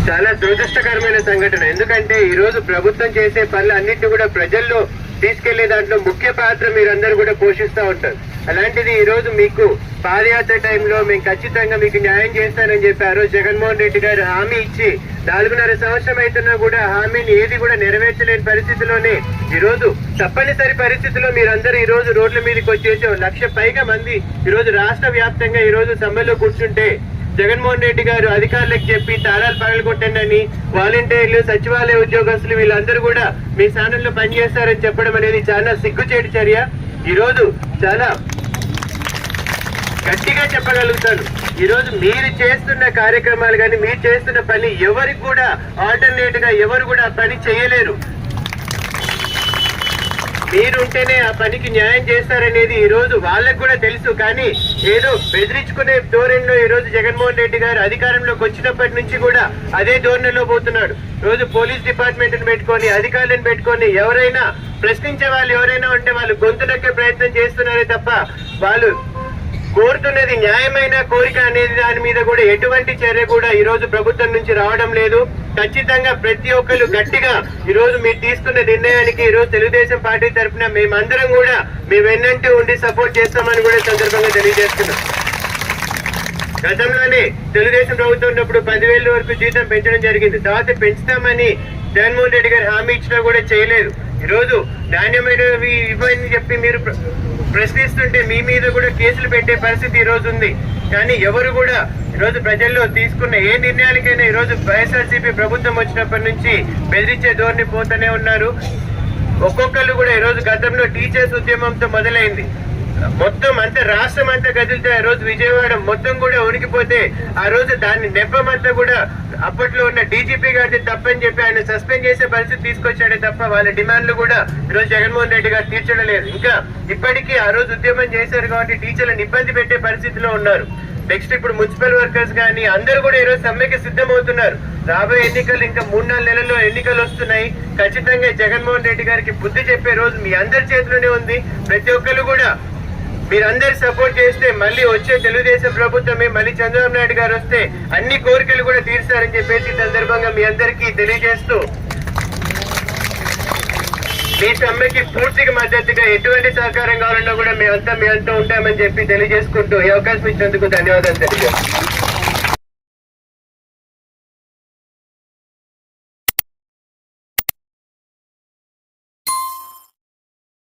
చాలా దురదృష్టకరమైన సంఘటన. ఎందుకంటే ఈ రోజు ప్రభుత్వం చేసే పనులు అన్నింటినీ కూడా ప్రజల్లో తీసుకెళ్లే దాంట్లో ముఖ్య పాత్ర మీరందరూ కూడా పోషిస్తూ ఉంటారు. అలాంటిది ఈ రోజు మీకు పాదయాత్ర టైంలో మేము ఖచ్చితంగా మీకు న్యాయం చేస్తానని చెప్పారు. జగన్మోహన్ రెడ్డి గారు హామీ ఇచ్చి 4.5 సంవత్సరం అవుతున్నా కూడా హామీని ఏది కూడా నెరవేర్చలేని పరిస్థితిలోనే ఈ రోజు తప్పనిసరి పరిస్థితిలో మీరందరూ ఈ రోజు రోడ్ల మీదకి వచ్చేసి 1 లక్ష పైగా మంది ఈ రోజు రాష్ట్ర వ్యాప్తంగా ఈ రోజు సమ్మెలో కూర్చుంటే జగన్మోహన్ రెడ్డి గారు అధికారులకు చెప్పి తాళాలు పగలగొట్టండి అని వాలంటీర్లు, సచివాలయ ఉద్యోగస్తులు వీళ్ళందరూ కూడా మీ స్థానంలో పనిచేస్తారని చెప్పడం అనేది చాలా సిగ్గుచేటు చర్య. ఈ రోజు చాలా గట్టిగా చెప్పగలుగుతాను, ఈ రోజు మీరు చేస్తున్న కార్యక్రమాలు కానీ మీరు చేస్తున్న పని ఎవరికి కూడా ఆల్టర్నేట్ గా ఎవరు కూడా పని చేయలేరు. మీరుంటేనే ఆ పనికి న్యాయం చేస్తారనేది ఈ రోజు వాళ్ళకు కూడా తెలుసు. కానీ ఏదో బెదిరించుకునే ధోరణిలో ఈ రోజు జగన్మోహన్ రెడ్డి గారు అధికారంలోకి వచ్చినప్పటి నుంచి కూడా అదే ధోరణిలో పోతున్నాడు. రోజు పోలీస్ డిపార్ట్మెంట్ ని పెట్టుకొని అధికారులను పెట్టుకొని ఎవరైనా ప్రశ్నించే వాళ్ళు ఎవరైనా ఉంటే వాళ్ళు గొంతు నొక్కే ప్రయత్నం చేస్తున్నారే తప్ప వాళ్ళు కోరుతున్నది న్యాయమైన కోరిక అనేది దాని మీద కూడా ఎటువంటి చర్య కూడా ఈ రోజు ప్రభుత్వం నుంచి రావడం లేదు. ఖచ్చితంగా ప్రతి ఒక్కరు గట్టిగా ఈ రోజు మీరు తీసుకున్న నిర్ణయానికి ఈ రోజు తెలుగుదేశం పార్టీ తరఫున మేమందరం కూడా మీ వెన్నంటూ ఉండి సపోర్ట్ చేస్తామని కూడా సందర్భంగా తెలియజేస్తున్నాం. గతంలోనే తెలుగుదేశం ప్రభుత్వం ఉన్నప్పుడు 10,000 వరకు జీతం పెంచడం జరిగింది. తర్వాత పెంచుతామని జగన్మోహన్ రెడ్డి గారు హామీ ఇచ్చినా కూడా చేయలేదు. ఈ రోజు నాణ్యమైనవి ఇవ్వని చెప్పి మీరు ప్రశ్నిస్తుంటే మీ మీద కూడా కేసులు పెట్టే పరిస్థితి ఈ రోజు ఉంది. కానీ ఎవరు కూడా ఈ రోజు ప్రజల్లో తీసుకున్న ఏ నిర్ణయానికైనా ఈ రోజు వైఎస్ఆర్సీపీ ప్రభుత్వం వచ్చినప్పటి నుంచి బెదిరించే ధోరణి పోతూనే ఉన్నారు. ఒక్కొక్కరు కూడా ఈ రోజు గతంలో టీచర్స్ ఉద్యమంతో మొదలైంది, మొత్తం అంతా రాష్ట్రం అంతా కదిలితే ఆ రోజు విజయవాడ మొత్తం కూడా ఉనికిపోతే ఆ రోజు దాన్ని నెప్పమంతా కూడా అప్పట్లో ఉన్న డీజీపీ గారిది తప్పని చెప్పి ఆయన సస్పెండ్ చేసే పరిస్థితి తీసుకొచ్చాడే తప్ప వాళ్ళ డిమాండ్లు కూడా ఈరోజు జగన్మోహన్ రెడ్డి గారు తీర్చడం లేదు. ఇంకా ఇప్పటికీ ఆ రోజు ఉద్యమం చేశారు కాబట్టి టీచర్లను ఇబ్బంది పెట్టే పరిస్థితిలో ఉన్నారు. నెక్స్ట్ ఇప్పుడు మున్సిపల్ వర్కర్స్ కానీ అందరూ కూడా ఈరోజు సమ్మెకి సిద్ధమవుతున్నారు. రాబోయే ఎన్నికలు ఇంకా 3-4 నెలల్లో ఎన్నికలు వస్తున్నాయి. ఖచ్చితంగా జగన్మోహన్ రెడ్డి గారికి బుద్ధి చెప్పే రోజు మీ అందరి చేతిలోనే ఉంది. ప్రతి ఒక్కరు కూడా మీరందరు సపోర్ట్ చేస్తే మళ్ళీ వచ్చే తెలుగుదేశం ప్రభుత్వమే మళ్ళీ చంద్రబాబు నాయుడు గారు వస్తే అన్ని కోరికలు కూడా తీరుస్తారని చెప్పేసి సందర్భంగా మీ అందరికీ తెలియజేస్తూ మీ సమ్మెకి పూర్తిగా మద్దతుగా ఎటువంటి సహకారం కావాలన్నా కూడా మేమంతా ఉంటామని చెప్పి తెలియజేసుకుంటూ ఈ అవకాశం ఇచ్చినందుకు ధన్యవాదాలు తెలియజేస్తాం.